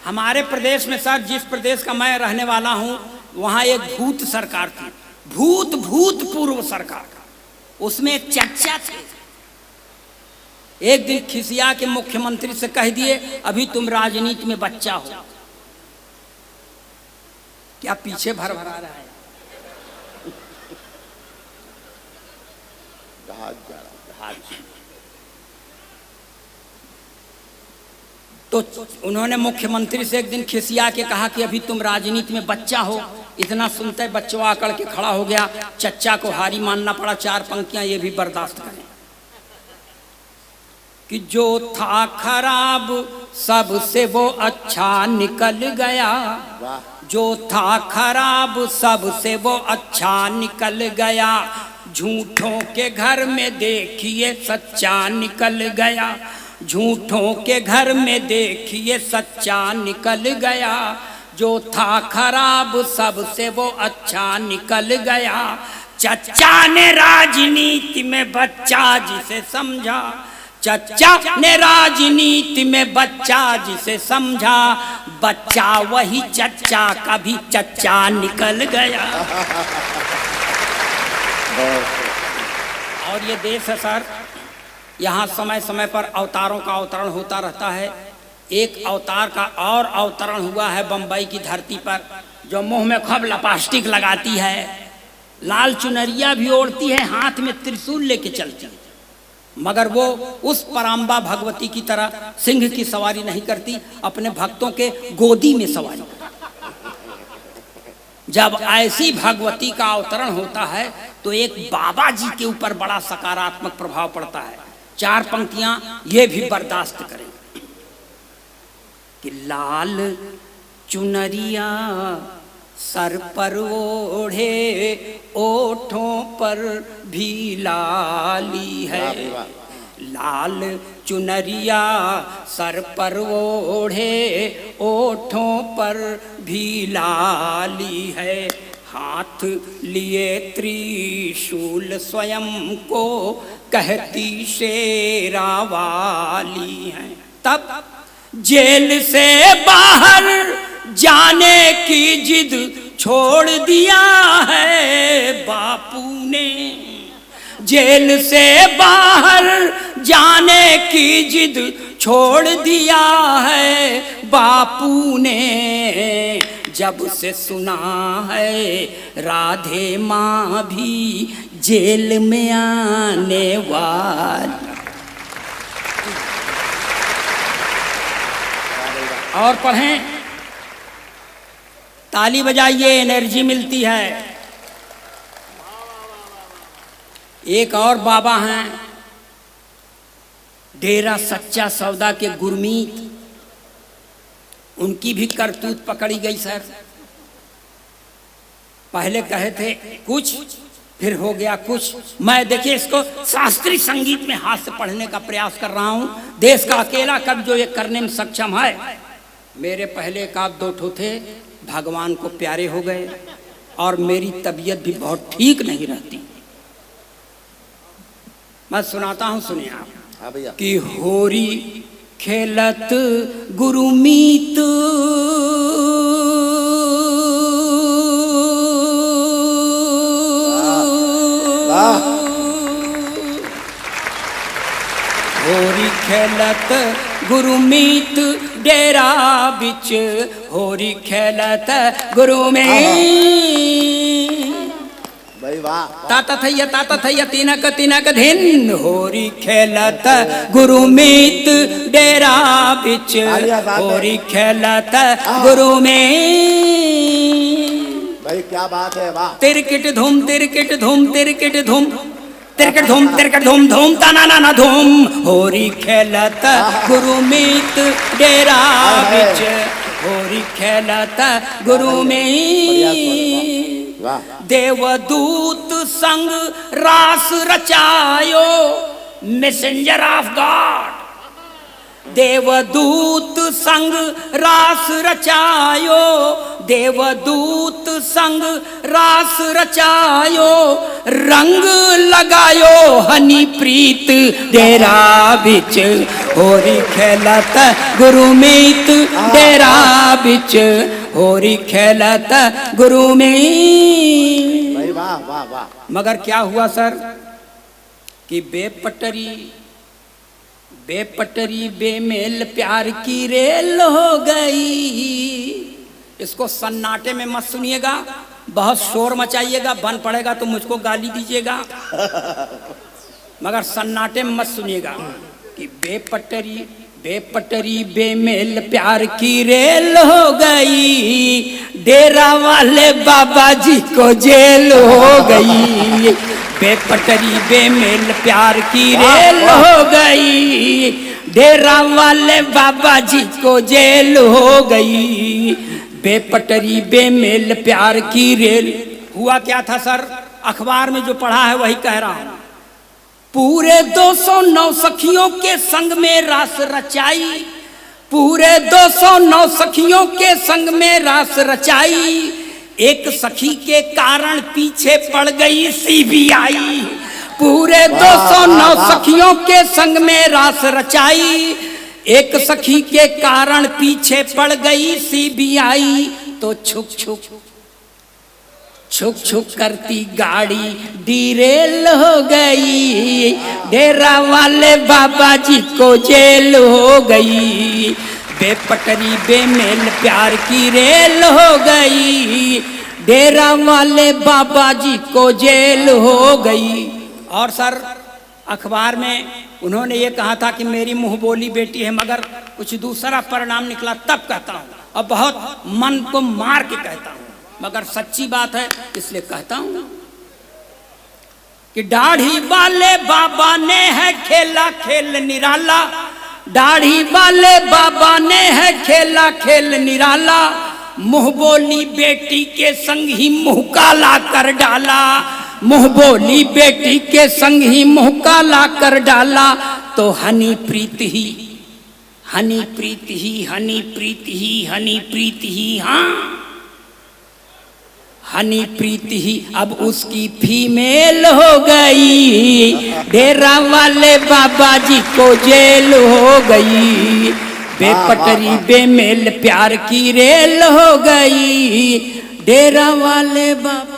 हमारे प्रदेश में सर, जिस प्रदेश का मैं रहने वाला हूं, वहां एक भूत सरकार थी, भूतपूर्व सरकार। उसमें एक चर्चा थे। एक दिन खिसिया के मुख्यमंत्री से कह दिए, अभी तुम राजनीति में बच्चा हो। क्या पीछे भरभरा रहा है? तो उन्होंने मुख्यमंत्री से एक दिन खिसिया के कहा कि अभी तुम राजनीति में बच्चा हो। इतना सुनते बच्चों आकर के खड़ा हो गया। चच्चा को हारी मानना पड़ा। 4 पंक्तियां ये भी बर्दाश्त करें कि जो था खराब सबसे वो अच्छा निकल गया, जो था खराब सबसे वो अच्छा निकल गया, झूठों के घर में देखिए सच्चा निकल गया, झूठों के घर में देखिए सच्चा निकल गया, जो था खराब सबसे वो अच्छा निकल गया। चच्चा ने राजनीति में बच्चा जिसे समझा, चच्चा ने राजनीति में बच्चा जिसे समझा, बच्चा वही चच्चा का भी चच्चा निकल गया। और ये देश है सर, यहाँ समय समय पर अवतारों का अवतरण होता रहता है। एक अवतार का और अवतरण हुआ है बंबई की धरती पर, जो मुंह में खूब लपास्टिक लगाती है, लाल चुनरिया भी ओढ़ती है, हाथ में त्रिशूल लेके चलती है, मगर वो उस पराम्बा भगवती की तरह सिंह की सवारी नहीं करती, अपने भक्तों के गोदी में सवारी करती। जब ऐसी भगवती का अवतरण होता है तो एक बाबा जी के ऊपर बड़ा सकारात्मक प्रभाव पड़ता है। 4 पंक्तियां ये भी बर्दाश्त करें कि लाल चुनरिया सर पर ओढ़े, ओठों पर भी लाली है, लाल चुनरिया सर पर ओढ़े, ओठों पर भी लाली है, हाथ लिए त्रिशूल स्वयं को कहती शेरा वाली है। तब जेल से बाहर जाने की जिद छोड़ दिया है बापू ने, जेल से बाहर जाने की जिद छोड़ दिया है बापू ने, जब से सुना है राधे माँ भी जेल में आने वाली। और पढ़ें, ताली बजाइए, एनर्जी मिलती है। एक और बाबा हैं, डेरा सच्चा सौदा के गुरमीत, उनकी भी करतूत पकड़ी गई सर। पहले कहे थे कुछ, फिर हो गया कुछ। मैं देखिए इसको शास्त्रीय संगीत में हाथ से पढ़ने का प्रयास कर रहा हूं। देश का अकेला कवि जो ये करने में सक्षम है। मेरे पहले एक आध 2 ठो थे, भगवान को प्यारे हो गए और मेरी तबीयत भी बहुत ठीक नहीं रहती। मैं सुनाता हूं, सुनिए आप। हाँ भैया। कि होरी खेलत गुरुमीत, होरी खेलत गुरुमीत डेरा बिच, होरी खेलत गुरुमीत। ताता थैया तिनक तिनक धिन, होरी खेलत गुरुमीत डेरा बिच, होरी खेलत गुरुमीत। भाई क्या बात है, वाह। तिरकिट धूम तिरकिट धूम तिरकिट धूम तिरकिट धूम धूम तना ना धूम, होरी खेलत गुरुमीत डेरा बिच, होरी खेलत गुरुमीत। देवदूत संग रास रचायो, मैसेंजर ऑफ गॉड, देवदूत संग रास रचायो, देवदूत संग रास रचायो, रंग लगायो हनी प्रीत डेरा बिच, होरी खेलत गुरुमीत डेरा बिच, होरी खेलत गुरुमीत। वाह वाह वाह। मगर क्या हुआ सर कि बेपटरी बेमेल प्यार की रेल हो गई। इसको सन्नाटे में मत सुनिएगा, बहुत शोर मचाइएगा, बन पड़ेगा तो मुझको गाली दीजिएगा, मगर सन्नाटे में मत सुनिएगा कि बेपटरी बेमेल प्यार की रेल हो गई, डेरा वाले बाबा जी को जेल हो गई। बेपटरी बेमेल प्यार की रेल हो गई, डेरा वाले बाबा जी को जेल हो गई। बेपटरी बेमेल प्यार की रेल। हुआ क्या था सर, अखबार में जो पढ़ा है वही कह रहा हूं। पूरे 209 सखियों के संग में रास रचाई, पूरे 209 सखियों के संग में रास रचाई, एक सखी के कारण पीछे पड़ गई सीबीआई। पूरे 209 सखियों के संग में रास रचाई, एक सखी के कारण पीछे पड़ गई सीबीआई। तो छुक छुक करती गाड़ी डीरेल हो गई, डेरा वाले बाबा जी को जेल हो गई। बेपटरी बेमेल प्यार की रेल हो गई, डेरा वाले बाबा जी को जेल हो गई। और सर अखबार में उन्होंने ये कहा था कि मेरी मुंह बोली बेटी है, मगर कुछ दूसरा परिणाम निकला, तब कहता हूँ, और बहुत मन को मार के कहता हूँ, मगर सच्ची बात है इसलिए कहता हूँ कि दाढ़ी वाले बाबा ने है खेला खेल निराला, दाढ़ी वाले बाबा ने है खेला खेल निराला, मुंह बोली बेटी के संग ही मुंह काला कर डाला, मुंह बोली बेटी के संग ही मुंह काला कर डाला। तो हनी प्रीत ही हनी प्रीत ही हनी प्रीत ही हनी प्रीत ही, हाँ हनी प्रीत ही अब उसकी फीमेल हो गई, डेरा वाले बाबा जी को जेल हो गई। बेपटरी बेमेल प्यार की रेल हो गई, डेरा वाले बाबा